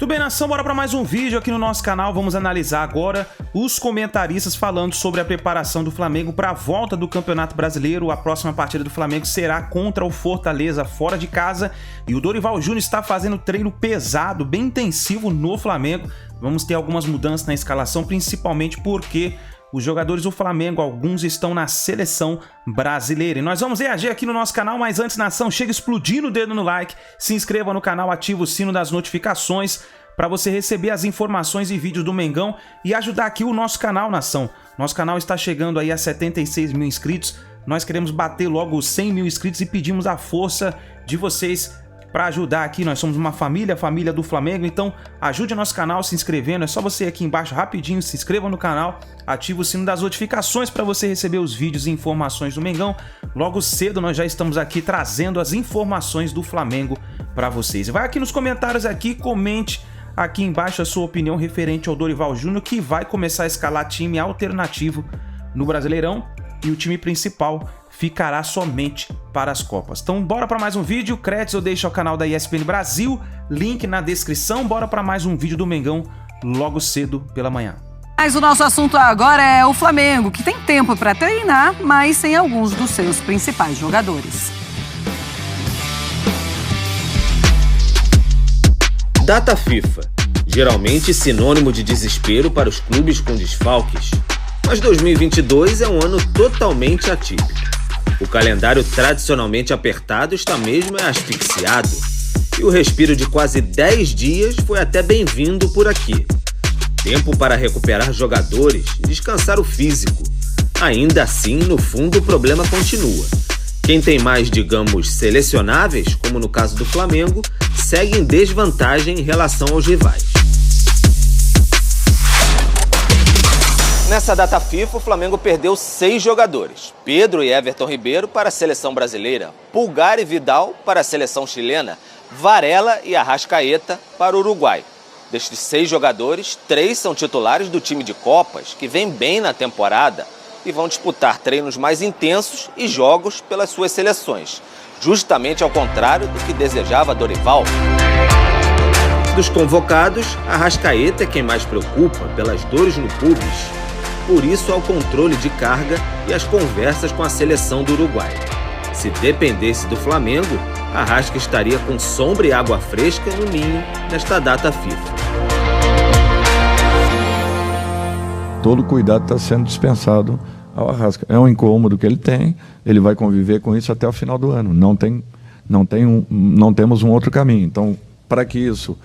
Tudo bem, nação? Bora para mais um vídeo aqui no nosso canal. Vamos analisar agora os comentaristas falando sobre a preparação do Flamengo para a volta do Campeonato Brasileiro. A próxima partida do Flamengo será contra o Fortaleza fora de casa e o Dorival Júnior está fazendo treino pesado, bem intensivo no Flamengo. Vamos ter algumas mudanças na escalação, principalmente porque os jogadores do Flamengo, alguns estão na seleção brasileira. E nós vamos reagir aqui no nosso canal, mas antes, nação, chega explodindo o dedo no like, se inscreva no canal, ativa o sino das notificações para você receber as informações e vídeos do Mengão e ajudar aqui o nosso canal, nação. Nosso canal está chegando aí a 76 mil inscritos. Nós queremos bater logo os 100 mil inscritos e pedimos a força de vocês para ajudar aqui. Nós somos uma família, a família do Flamengo, então ajude o nosso canal se inscrevendo. É só você aqui embaixo rapidinho, se inscreva no canal, ative o sino das notificações para você receber os vídeos e informações do Mengão. Logo cedo nós já estamos aqui trazendo as informações do Flamengo para vocês. Vai aqui nos comentários aqui, comente aqui embaixo a sua opinião referente ao Dorival Júnior, que vai começar a escalar time alternativo no Brasileirão e o time principal ficará somente para as Copas. Então bora para mais um vídeo, créditos eu deixo ao canal da ESPN Brasil, link na descrição, bora para mais um vídeo do Mengão logo cedo pela manhã. Mas o nosso assunto agora é o Flamengo, que tem tempo para treinar, mas sem alguns dos seus principais jogadores. Data FIFA, geralmente sinônimo de desespero para os clubes com desfalques, mas 2022 é um ano totalmente atípico. O calendário tradicionalmente apertado está mesmo asfixiado, e o respiro de quase 10 dias foi até bem-vindo por aqui. Tempo para recuperar jogadores e descansar o físico. Ainda assim, no fundo, o problema continua. Quem tem mais, digamos, selecionáveis, como no caso do Flamengo, segue em desvantagem em relação aos rivais. Nessa data FIFA, o Flamengo perdeu 6 jogadores. Pedro e Everton Ribeiro para a seleção brasileira, Pulgar e Vidal para a seleção chilena, Varela e Arrascaeta para o Uruguai. Destes 6 jogadores, 3 são titulares do time de Copas, que vem bem na temporada e vão disputar treinos mais intensos e jogos pelas suas seleções, justamente ao contrário do que desejava Dorival. Dos convocados, Arrascaeta é quem mais preocupa pelas dores no pubis. Por isso, ao controle de carga e as conversas com a seleção do Uruguai. Se dependesse do Flamengo, Arrasca estaria com sombra e água fresca no ninho nesta data FIFA. Todo cuidado está sendo dispensado ao Arrasca. É um incômodo que ele tem, ele vai conviver com isso até o final do ano. Não temos um outro caminho. Então, para que isso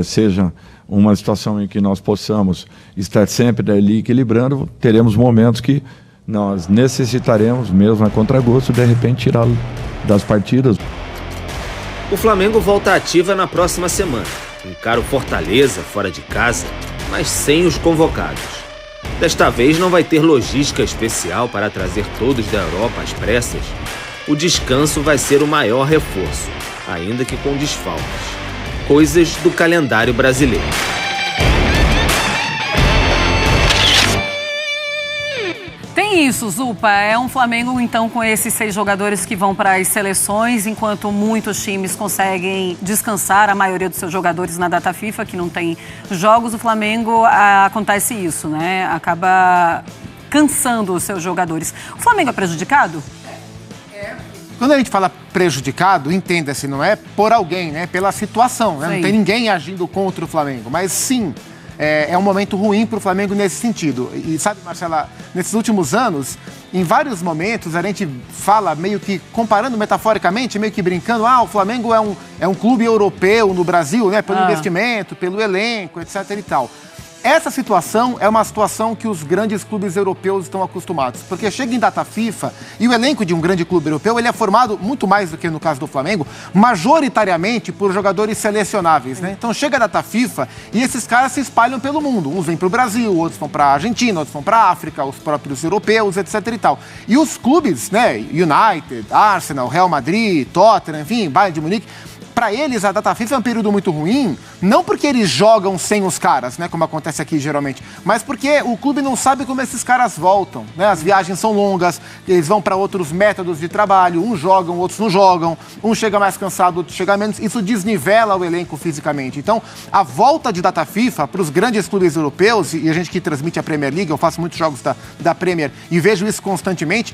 seja uma situação em que nós possamos estar sempre ali equilibrando, teremos momentos que nós necessitaremos, mesmo a contragosto, de repente tirá-lo das partidas. O Flamengo volta ativa na próxima semana. Encara o Fortaleza fora de casa, mas sem os convocados. Desta vez não vai ter logística especial para trazer todos da Europa às pressas. O descanso vai ser o maior reforço, ainda que com desfalques. Coisas do calendário brasileiro. Tem isso, Zupa. É um Flamengo, então, com esses 6 jogadores que vão para as seleções, enquanto muitos times conseguem descansar a maioria dos seus jogadores na data FIFA, que não tem jogos, o Flamengo acontece isso, né? Acaba cansando os seus jogadores. O Flamengo é prejudicado? Quando a gente fala prejudicado, entenda-se, não é por alguém, né? Pela situação, né? Não tem ninguém agindo contra o Flamengo, mas sim, é um momento ruim para o Flamengo nesse sentido. E sabe, Marcela, nesses últimos anos, em vários momentos, a gente fala meio que, comparando metaforicamente, meio que brincando, o Flamengo é um clube europeu no Brasil, né? Pelo investimento, pelo elenco, etc e tal. Essa situação é uma situação que os grandes clubes europeus estão acostumados, porque chega em data FIFA e o elenco de um grande clube europeu ele é formado, muito mais do que no caso do Flamengo, majoritariamente por jogadores selecionáveis, né? Então chega a data FIFA e esses caras se espalham pelo mundo. Uns vêm para o Brasil, outros vão para a Argentina, outros vão para a África, os próprios europeus, etc e tal. E os clubes, né, United, Arsenal, Real Madrid, Tottenham, enfim, Bayern de Munique, para eles, a data FIFA é um período muito ruim, não porque eles jogam sem os caras, né, como acontece aqui geralmente, mas porque o clube não sabe como esses caras voltam, né? As viagens são longas, eles vão para outros métodos de trabalho, uns jogam, outros não jogam, um chega mais cansado, outro chega menos, isso desnivela o elenco fisicamente. Então, a volta de data FIFA para os grandes clubes europeus, e a gente que transmite a Premier League, eu faço muitos jogos da Premier e vejo isso constantemente,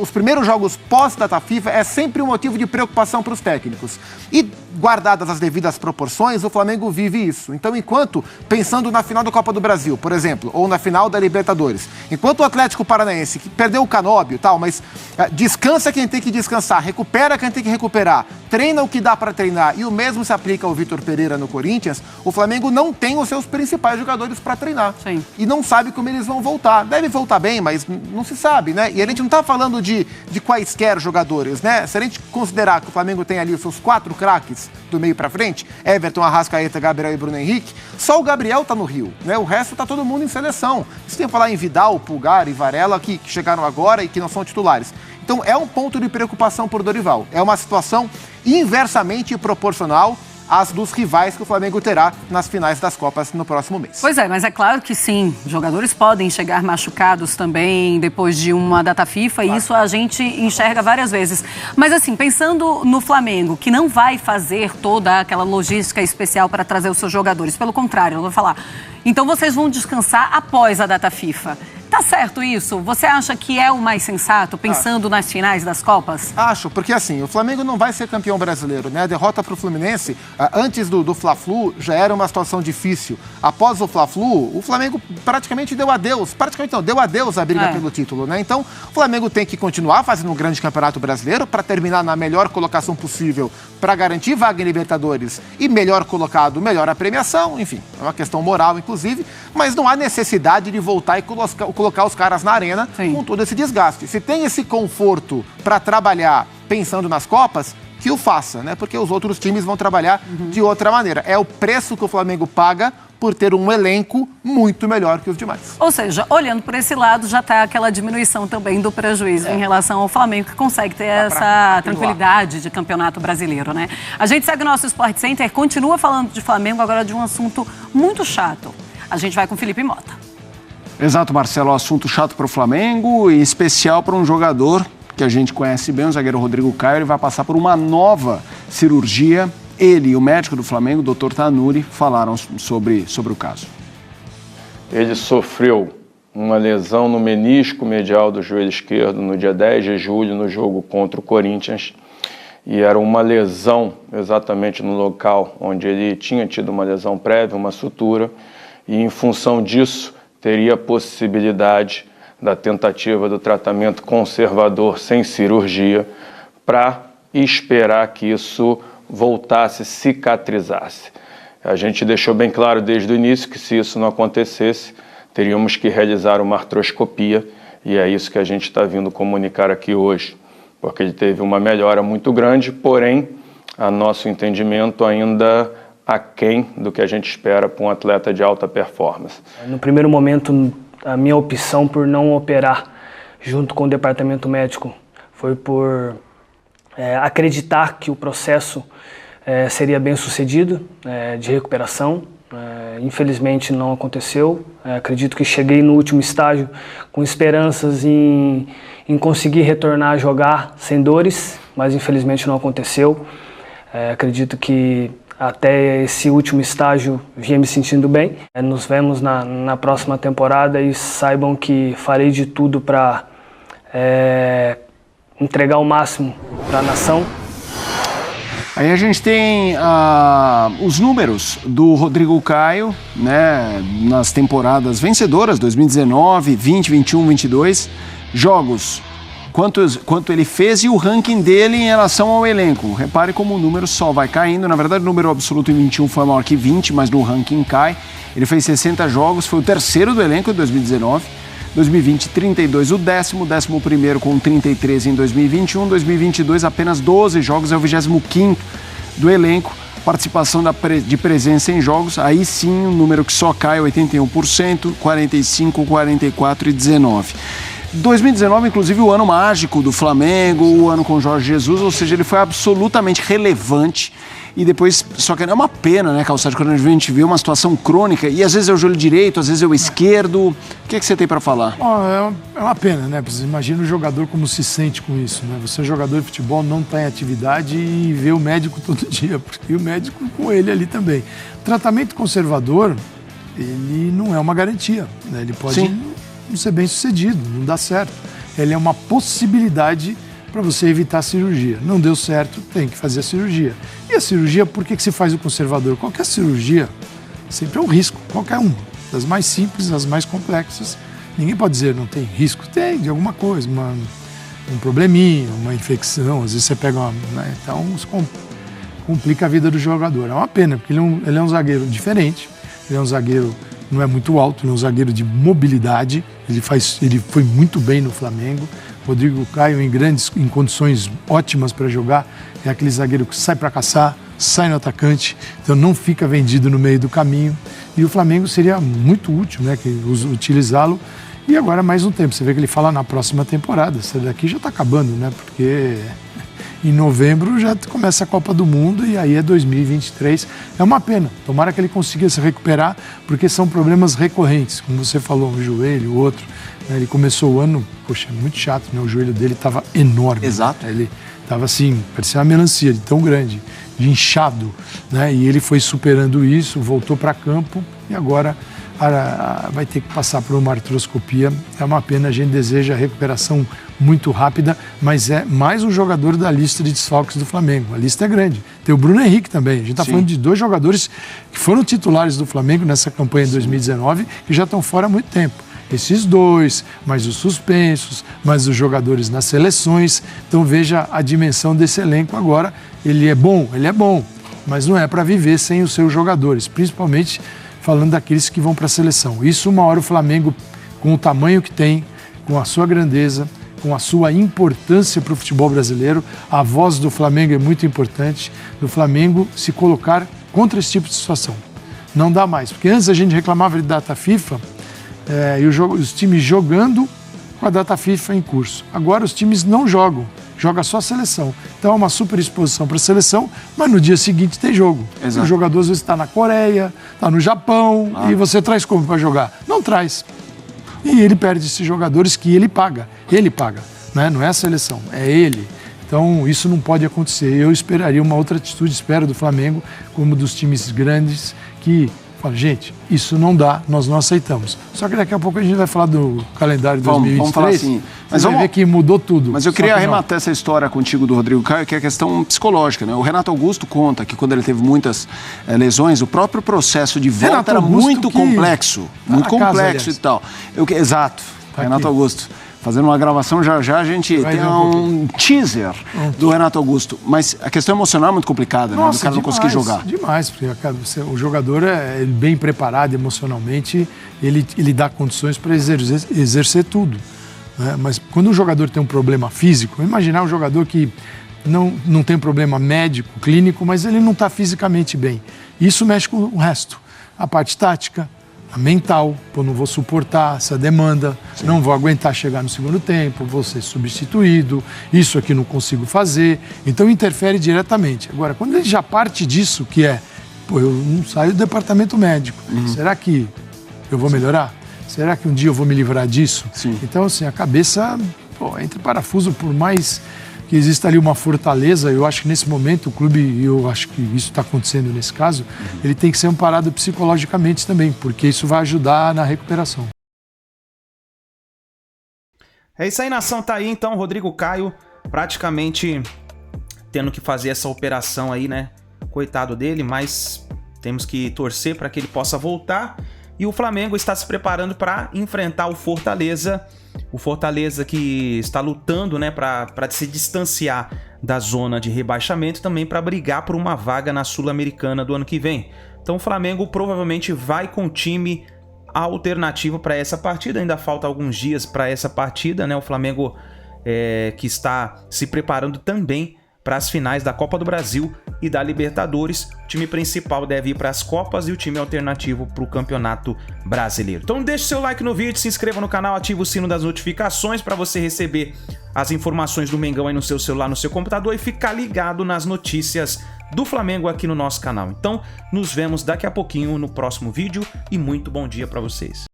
os primeiros jogos pós-data FIFA é sempre um motivo de preocupação para os técnicos. E, guardadas as devidas proporções, o Flamengo vive isso. Então, enquanto, pensando na final da Copa do Brasil, por exemplo, ou na final da Libertadores, enquanto o Atlético Paranaense, que perdeu o Canóbio e tal, mas descansa quem tem que descansar, recupera quem tem que recuperar, treina o que dá para treinar, e o mesmo se aplica ao Vitor Pereira no Corinthians, o Flamengo não tem os seus principais jogadores para treinar. Sim. E não sabe como eles vão voltar. Deve voltar bem, mas não se sabe, né? E a gente não está falando de quaisquer jogadores, né? Se a gente considerar que o Flamengo tem ali os seus 4 craques do meio para frente, Everton, Arrascaeta, Gabriel e Bruno Henrique, só o Gabriel tá no Rio, né? O resto tá todo mundo em seleção. Você tem que falar em Vidal, Pulgar e Varela, que chegaram agora e que não são titulares. Então é um ponto de preocupação por Dorival. É uma situação inversamente proporcional às dos rivais que o Flamengo terá nas finais das Copas no próximo mês. Pois é, mas é claro que sim, jogadores podem chegar machucados também depois de uma data FIFA, claro. E isso a gente enxerga várias vezes. Mas assim, pensando no Flamengo, que não vai fazer toda aquela logística especial para trazer os seus jogadores, pelo contrário, eu vou falar, então vocês vão descansar após a data FIFA. Tá certo isso? Você acha que é o mais sensato, pensando nas finais das Copas? Acho, porque assim, o Flamengo não vai ser campeão brasileiro, né? A derrota para o Fluminense, antes do Fla-Flu, já era uma situação difícil. Após o Fla-Flu, o Flamengo praticamente deu adeus. Praticamente não, deu adeus à briga pelo título, né? Então, o Flamengo tem que continuar fazendo um grande campeonato brasileiro para terminar na melhor colocação possível para garantir vaga em Libertadores e melhor colocado, melhor a premiação. Enfim, é uma questão moral, inclusive, mas não há necessidade de voltar e colocar os caras na arena com todo esse desgaste. Se tem esse conforto para trabalhar pensando nas Copas, que o faça, né? Porque os outros times vão trabalhar de outra maneira. É o preço que o Flamengo paga por ter um elenco muito melhor que os demais. Ou seja, olhando por esse lado, já está aquela diminuição também do prejuízo em relação ao Flamengo, que consegue ter essa tranquilidade de campeonato brasileiro, né? A gente segue o nosso Sport Center, continua falando de Flamengo, agora de um assunto muito chato. A gente vai com Felipe Mota. Exato, Marcelo, assunto chato para o Flamengo e especial para um jogador que a gente conhece bem, o zagueiro Rodrigo Caio. Ele vai passar por uma nova cirurgia. Ele e o médico do Flamengo, o Dr. Tanuri, falaram sobre o caso. Ele sofreu uma lesão no menisco medial do joelho esquerdo no dia 10 de julho, no jogo contra o Corinthians. E era uma lesão exatamente no local onde ele tinha tido uma lesão prévia, uma sutura. E em função disso, teria a possibilidade da tentativa do tratamento conservador sem cirurgia para esperar que isso voltasse, cicatrizasse. A gente deixou bem claro desde o início que se isso não acontecesse, teríamos que realizar uma artroscopia e é isso que a gente está vindo comunicar aqui hoje, porque ele teve uma melhora muito grande, porém, a nosso entendimento ainda aquém do que a gente espera para um atleta de alta performance. No primeiro momento, a minha opção por não operar junto com o departamento médico foi por acreditar que o processo seria bem sucedido de recuperação. Infelizmente não aconteceu. Acredito que cheguei no último estágio com esperanças em conseguir retornar a jogar sem dores, mas infelizmente não aconteceu. Acredito que até esse último estágio vinha me sentindo bem. Nos vemos na próxima temporada e saibam que farei de tudo para entregar o máximo para a nação. Aí a gente tem os números do Rodrigo Caio, né, nas temporadas vencedoras, 2019, 20, 21, 22, jogos, quanto ele fez e o ranking dele em relação ao elenco. Repare como o número só vai caindo. Na verdade, o número absoluto em 21 foi maior que 20, mas no ranking cai. Ele fez 60 jogos, foi o terceiro do elenco em 2019. 2020, 32, o 11º com 33 em 2021. 2022, apenas 12 jogos, é o 25º do elenco. Participação de presença em jogos, aí sim o número que só cai, 81%, 45, 44 e 19. 2019, inclusive, o ano mágico do Flamengo, o ano com Jorge Jesus, ou seja, ele foi absolutamente relevante. e depois... Só que é uma pena, né, Calçade, quando a gente vê uma situação crônica, e às vezes é o joelho direito, às vezes é o esquerdo. O que você tem para falar? É uma pena, né? Você imagina o jogador como se sente com isso, né? Você é jogador de futebol, não está em atividade e vê o médico todo dia, porque o médico com ele ali também. O tratamento conservador, ele não é uma garantia, né? Ele pode não ser bem sucedido, não dá certo. Ele é uma possibilidade para você evitar a cirurgia. Não deu certo, tem que fazer a cirurgia. E a cirurgia, por que se faz o conservador? Qualquer cirurgia sempre é um risco, qualquer uma. Das mais simples, as mais complexas. Ninguém pode dizer não tem risco. Tem, de alguma coisa, um probleminha, uma infecção. Às vezes você pega uma... Né? Então, isso complica a vida do jogador. É uma pena, porque ele é um zagueiro diferente. Ele é um zagueiro, não é muito alto, ele é um zagueiro de mobilidade. Ele foi muito bem no Flamengo. Rodrigo Caio em condições ótimas para jogar. É aquele zagueiro que sai para caçar, sai no atacante, então não fica vendido no meio do caminho. E o Flamengo seria muito útil, né, utilizá-lo. E agora mais um tempo. Você vê que ele fala na próxima temporada. Essa daqui já está acabando, né? Porque em novembro já começa a Copa do Mundo e aí é 2023. É uma pena. Tomara que ele consiga se recuperar, porque são problemas recorrentes. Como você falou, um joelho, o outro. Ele começou o ano, poxa, muito chato, né? O joelho dele estava enorme. Exato. Ele estava assim, parecia uma melancia, de tão grande, de inchado, né? E ele foi superando isso, voltou para campo e agora vai ter que passar por uma artroscopia. É uma pena, a gente deseja a recuperação muito rápida, mas é mais um jogador da lista de desfalques do Flamengo. A lista é grande. Tem o Bruno Henrique também. A gente está falando de 2 jogadores que foram titulares do Flamengo nessa campanha de 2019 e já estão fora há muito tempo. Esses 2, mais os suspensos, mais os jogadores nas seleções. Então veja a dimensão desse elenco agora. Ele é bom, mas não é para viver sem os seus jogadores, principalmente falando daqueles que vão para a seleção. Isso uma hora o Flamengo, com o tamanho que tem, com a sua grandeza, com a sua importância para o futebol brasileiro, a voz do Flamengo é muito importante, do Flamengo se colocar contra esse tipo de situação. Não dá mais, porque antes a gente reclamava de data FIFA, e os times jogando com a data FIFA em curso. Agora os times não jogam, joga só a seleção. Então é uma super exposição para a seleção, mas no dia seguinte tem jogo. Exato. O jogador às vezes está na Coreia, está no Japão, e você traz como para jogar? Não traz. E ele perde esses jogadores que ele paga, né? Não é a seleção, é ele. Então isso não pode acontecer. Eu esperaria uma outra atitude, espero do Flamengo, como dos times grandes, que fala, gente, isso não dá, nós não aceitamos. Só que daqui a pouco a gente vai falar do calendário de 2023. Vamos falar assim. Mas vamos ver que mudou tudo. Mas eu queria arrematar essa história contigo do Rodrigo Caio, que é a questão psicológica, né? O Renato Augusto conta que quando ele teve muitas lesões, o próprio processo de volta Renato era Augusto muito complexo. Muito complexo e tal. Exato, Tá Renato aqui. Augusto. Fazendo uma gravação, já a gente tem um teaser do Renato Augusto. Mas a questão emocional é muito complicada, né? Do cara não conseguir jogar. Demais, porque o jogador é bem preparado emocionalmente, ele dá condições para exercer tudo. Né? Mas quando um jogador tem um problema físico, imaginar um jogador que não tem problema médico, clínico, mas ele não está fisicamente bem. Isso mexe com o resto. A parte tática, a mental, pô, não vou suportar essa demanda, não vou aguentar chegar no segundo tempo, vou ser substituído, isso aqui não consigo fazer, então interfere diretamente. Agora, quando ele já parte disso, que é, pô, eu não saio do departamento médico, será que eu vou melhorar? Será que um dia eu vou me livrar disso? Sim. Então, assim, a cabeça, pô, entra em parafuso, por mais que exista ali uma fortaleza, eu acho que nesse momento o clube, e eu acho que isso está acontecendo nesse caso, ele tem que ser amparado psicologicamente também, porque isso vai ajudar na recuperação. É isso aí, nação, tá aí então, Rodrigo Caio praticamente tendo que fazer essa operação aí, né? Coitado dele, mas temos que torcer para que ele possa voltar. E o Flamengo está se preparando para enfrentar o Fortaleza. O Fortaleza que está lutando, né, para se distanciar da zona de rebaixamento, também para brigar por uma vaga na Sul-Americana do ano que vem. Então o Flamengo provavelmente vai com time alternativo para essa partida. Ainda falta alguns dias para essa partida, né? O Flamengo que está se preparando também para as finais da Copa do Brasil e da Libertadores. O time principal deve ir para as Copas e o time alternativo para o Campeonato Brasileiro. Então deixe seu like no vídeo, se inscreva no canal, ative o sino das notificações para você receber as informações do Mengão aí no seu celular, no seu computador e ficar ligado nas notícias do Flamengo aqui no nosso canal. Então, nos vemos daqui a pouquinho no próximo vídeo e muito bom dia para vocês.